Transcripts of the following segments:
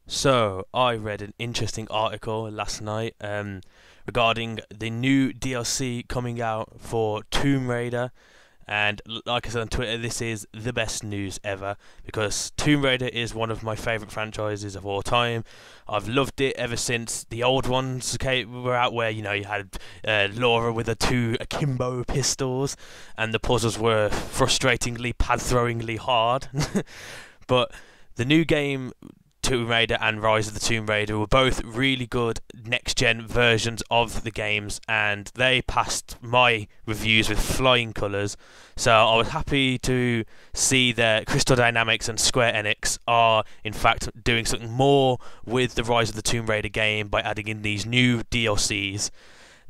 So, I read an interesting article last night regarding the new DLC coming out for Tomb Raider. And like I said on Twitter, this is the best news ever because Tomb Raider is one of my favourite franchises of all time. I've loved it ever since the old ones were out, where you had Laura with her two akimbo pistols, and the puzzles were frustratingly, pad-throwingly hard. But the new game, Tomb Raider and Rise of the Tomb Raider, were both really good next-gen versions of the games, and they passed my reviews with flying colours. So I was happy to see that Crystal Dynamics and Square Enix are, in fact, doing something more with the Rise of the Tomb Raider game by adding in these new DLCs.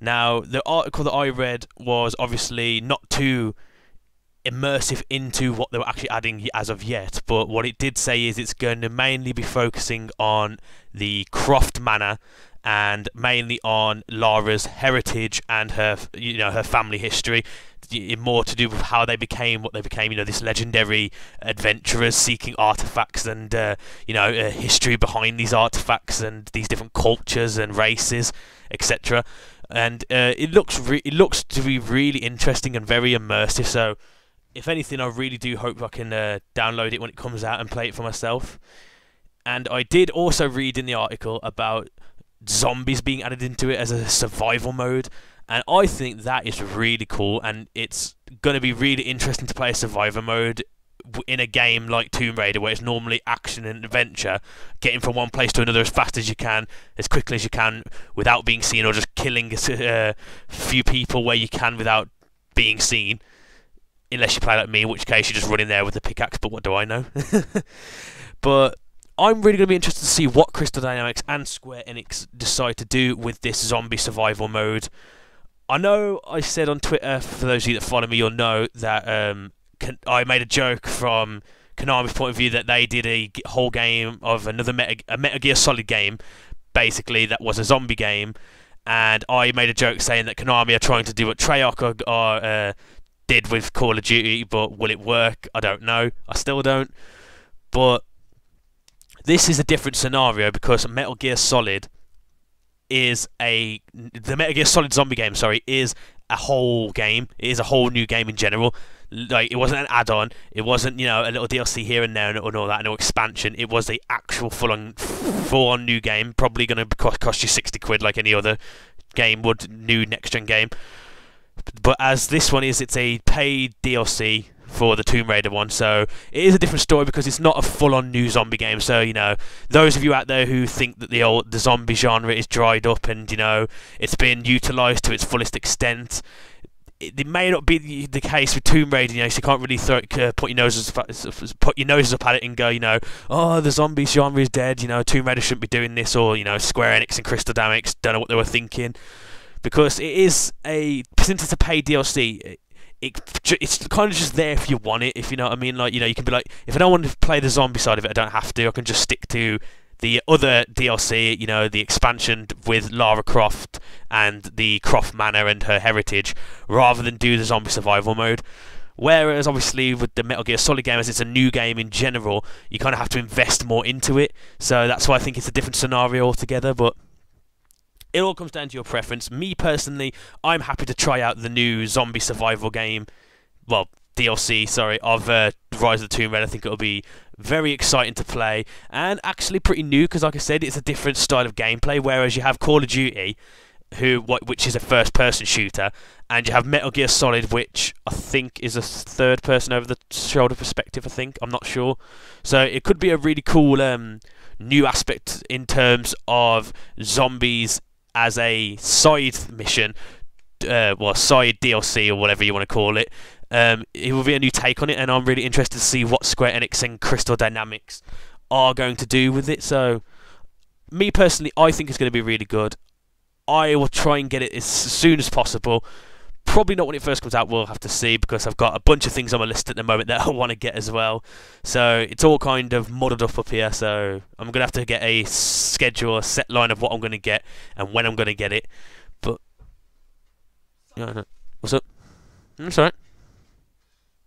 Now, the article that I read was obviously not too immersive into what they were actually adding as of yet, but what it did say is it's going to mainly be focusing on the Croft Manor and mainly on Lara's heritage and her family history, more to do with how they became what they became, this legendary adventurers seeking artifacts, and history behind these artifacts and these different cultures and races, etc. And it looks to be really interesting and very immersive. So if anything, I really do hope I can download it when it comes out and play it for myself. And I did also read in the article about zombies being added into it as a survival mode, and I think that is really cool, and it's going to be really interesting to play a survivor mode in a game like Tomb Raider, where it's normally action and adventure, getting from one place to another as fast as you can, as quickly as you can, without being seen, or just killing a few people where you can without being seen. Unless you play like me, in which case you just run in there with a pickaxe, but what do I know? But I'm really going to be interested to see what Crystal Dynamics and Square Enix decide to do with this zombie survival mode. I know I said on Twitter, for those of you that follow me, you'll know that I made a joke from Konami's point of view that they did a whole game of another Metal Gear Solid game, basically, that was a zombie game. And I made a joke saying that Konami are trying to do what Treyarch are did with Call of Duty, but will it work? I don't know. I still don't. But this is a different scenario because Metal Gear Solid is the Metal Gear Solid zombie game, is a whole game. It is a whole new game in general. Like, it wasn't an add-on. It wasn't, a little DLC here and there and all that, no expansion. It was the actual full-on new game. Probably going to cost you 60 quid like any other game would, new next-gen game. But as this one is, it's a paid DLC for the Tomb Raider one, so it is a different story because it's not a full-on new zombie game. So those of you out there who think that the zombie genre is dried up and it's been utilised to its fullest extent, it may not be the case with Tomb Raider. So you can't really put your noses up at it and go, oh, the zombie genre is dead. Tomb Raider shouldn't be doing this, or Square Enix and Crystal Dynamics don't know what they were thinking. Because since it's a paid DLC, it's kind of just there if you want it, if you know what I mean. Like, you can be like, if I don't want to play the zombie side of it, I don't have to. I can just stick to the other DLC, the expansion with Lara Croft and the Croft Manor and her heritage, rather than do the zombie survival mode. Whereas, obviously, with the Metal Gear Solid game, as it's a new game in general, you kind of have to invest more into it. So that's why I think it's a different scenario altogether, but it all comes down to your preference. Me, personally, I'm happy to try out the new zombie survival game, well, DLC, sorry, of Rise of the Tomb Raider. I think it'll be very exciting to play, and actually pretty new, because like I said, it's a different style of gameplay, whereas you have Call of Duty, which is a first-person shooter, and you have Metal Gear Solid, which I think is a third-person over-the-shoulder perspective, I'm not sure. So it could be a really cool new aspect in terms of zombies as a side mission, side DLC or whatever you want to call it. It will be a new take on it, and I'm really interested to see what Square Enix and Crystal Dynamics are going to do with it. So, me personally, I think it's going to be really good. I will try and get it as soon as possible. Probably not when it first comes out, we'll have to see, because I've got a bunch of things on my list at the moment that I want to get as well. So it's all kind of muddled up here, so I'm going to have to get a schedule, a set line of what I'm going to get and when I'm going to get it. But what's up? It's alright.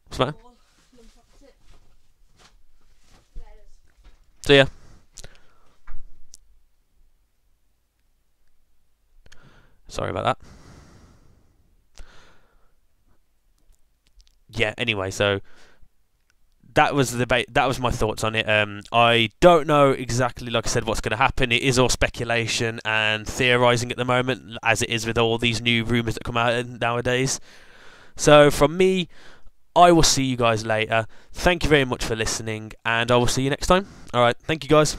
What's the matter? So yeah. Sorry about that. Yeah, anyway, so that was the debate. That was my thoughts on it. I don't know exactly, like I said, what's going to happen. It is all speculation and theorising at the moment, as it is with all these new rumours that come out nowadays. So from me, I will see you guys later. Thank you very much for listening, and I will see you next time. Alright, thank you guys.